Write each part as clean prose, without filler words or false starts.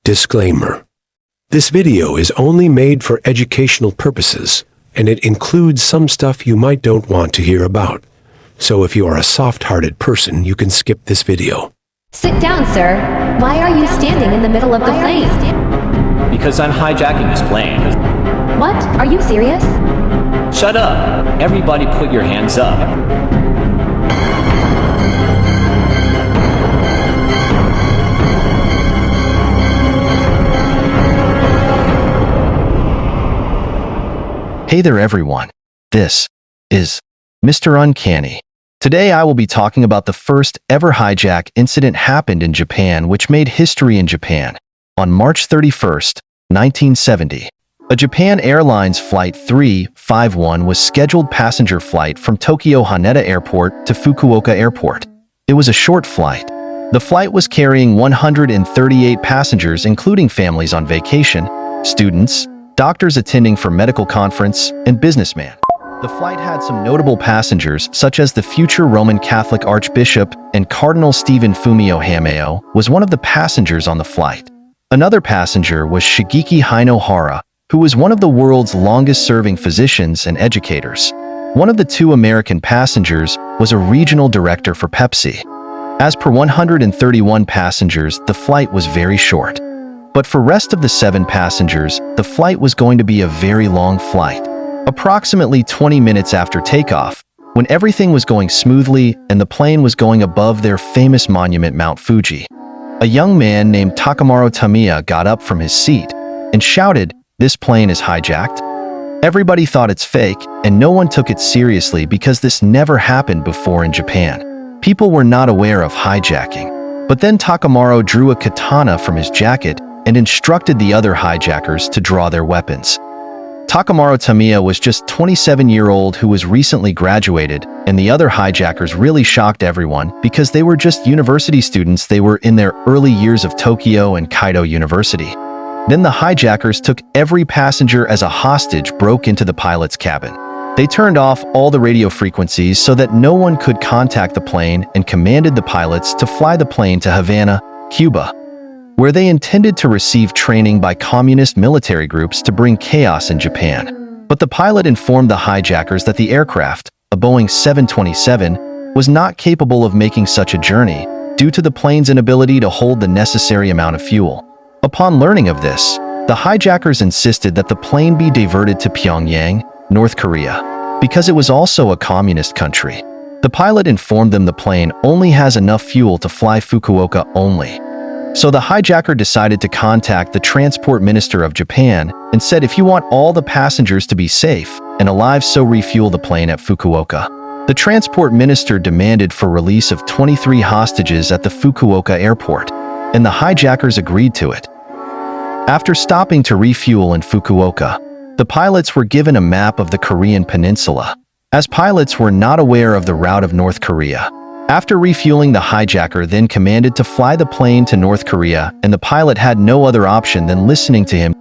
Disclaimer. This video is only made for educational purposes, and it includes some stuff you might don't want to hear about. So if you are a soft-hearted person, you can skip this video. Sit down, sir. Why are you standing in the middle of the plane? Because I'm hijacking this plane. What? Are you serious? Shut up! Everybody put your hands up. Hey there everyone, this is Mr. Uncanny. Today I will be talking about the first ever hijack incident happened in Japan which made history in Japan. On March 31st, 1970, a Japan Airlines Flight 351 was scheduled passenger flight from Tokyo Haneda Airport to Fukuoka Airport. It was a short flight. The flight was carrying 138 passengers including families on vacation, students, doctors attending for medical conference, and businessmen. The flight had some notable passengers such as the future Roman Catholic Archbishop and Cardinal Stephen Fumio Hameo was one of the passengers on the flight. Another passenger was Shigeki Hinohara, who was one of the world's longest-serving physicians and educators. One of the two American passengers was a regional director for Pepsi. As per 131 passengers, the flight was very short. But for rest of the 7 passengers, the flight was going to be a very long flight. Approximately 20 minutes after takeoff, when everything was going smoothly and the plane was going above their famous monument Mount Fuji, a young man named Takamaro Tamiya got up from his seat and shouted, "This plane is hijacked." Everybody thought it's fake and no one took it seriously because this never happened before in Japan. People were not aware of hijacking. But then Takamaro drew a katana from his jacket and instructed the other hijackers to draw their weapons. Takamaro Tamiya was just 27-year-old who was recently graduated, and the other hijackers really shocked everyone because they were just university students. They were in their early years of Tokyo and Kaido University. Then the hijackers took every passenger as a hostage, broke into the pilot's cabin. They turned off all the radio frequencies so that no one could contact the plane and commanded the pilots to fly the plane to Havana, Cuba, where they intended to receive training by communist military groups to bring chaos in Japan. But the pilot informed the hijackers that the aircraft, a Boeing 727, was not capable of making such a journey due to the plane's inability to hold the necessary amount of fuel. Upon learning of this, the hijackers insisted that the plane be diverted to Pyongyang, North Korea, because it was also a communist country. The pilot informed them the plane only has enough fuel to fly Fukuoka only. So the hijacker decided to contact the transport minister of Japan and said, if you want all the passengers to be safe and alive, so refuel the plane at Fukuoka. The transport minister demanded for release of 23 hostages at the Fukuoka airport, and the hijackers agreed to it. After stopping to refuel in Fukuoka, the pilots were given a map of the Korean peninsula, as pilots were not aware of the route of North Korea. After refueling, the hijacker then commanded to fly the plane to North Korea, and the pilot had no other option than listening to him.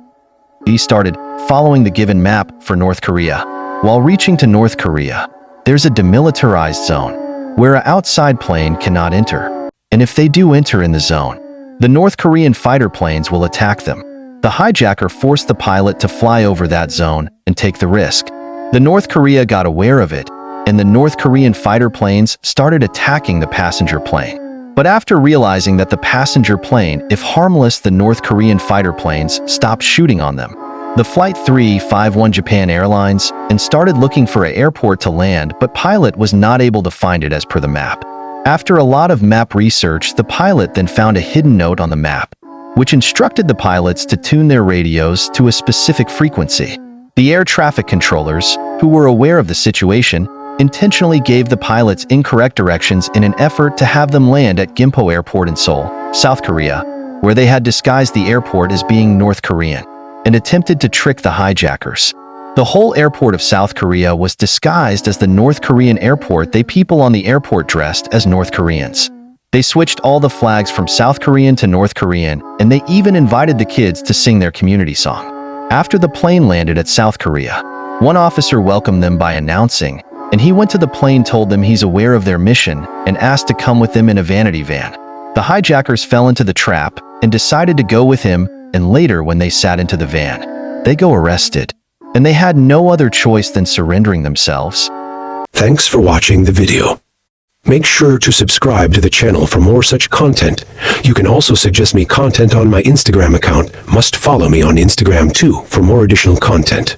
He started following the given map for North Korea. While reaching to North Korea, there's a demilitarized zone where an outside plane cannot enter. And if they do enter in the zone, the North Korean fighter planes will attack them. The hijacker forced the pilot to fly over that zone and take the risk. The North Korea got aware of it, and the North Korean fighter planes started attacking the passenger plane. But after realizing that the passenger plane, if harmless, the North Korean fighter planes stopped shooting on them. The Flight 351 Japan Airlines and started looking for an airport to land, but pilot was not able to find it as per the map. After a lot of map research, the pilot then found a hidden note on the map, which instructed the pilots to tune their radios to a specific frequency. The air traffic controllers, who were aware of the situation, intentionally gave the pilots incorrect directions in an effort to have them land at Gimpo Airport in Seoul, South Korea, where they had disguised the airport as being North Korean and attempted to trick the hijackers. The whole airport of South Korea was disguised as the North Korean airport. The people on the airport dressed as North Koreans. They switched all the flags from South Korean to North Korean, and they even invited the kids to sing their community song. After the plane landed at South Korea, one officer welcomed them by announcing, and he went to the plane, told them he's aware of their mission, and asked to come with them in a vanity van. The hijackers fell into the trap and decided to go with him, and later when they sat into the van, they go arrested, and they had no other choice than surrendering themselves. Thanks for watching the video. Make sure to subscribe to the channel for more such content. You can also suggest me content on my Instagram account. Must follow me on Instagram too for more additional content.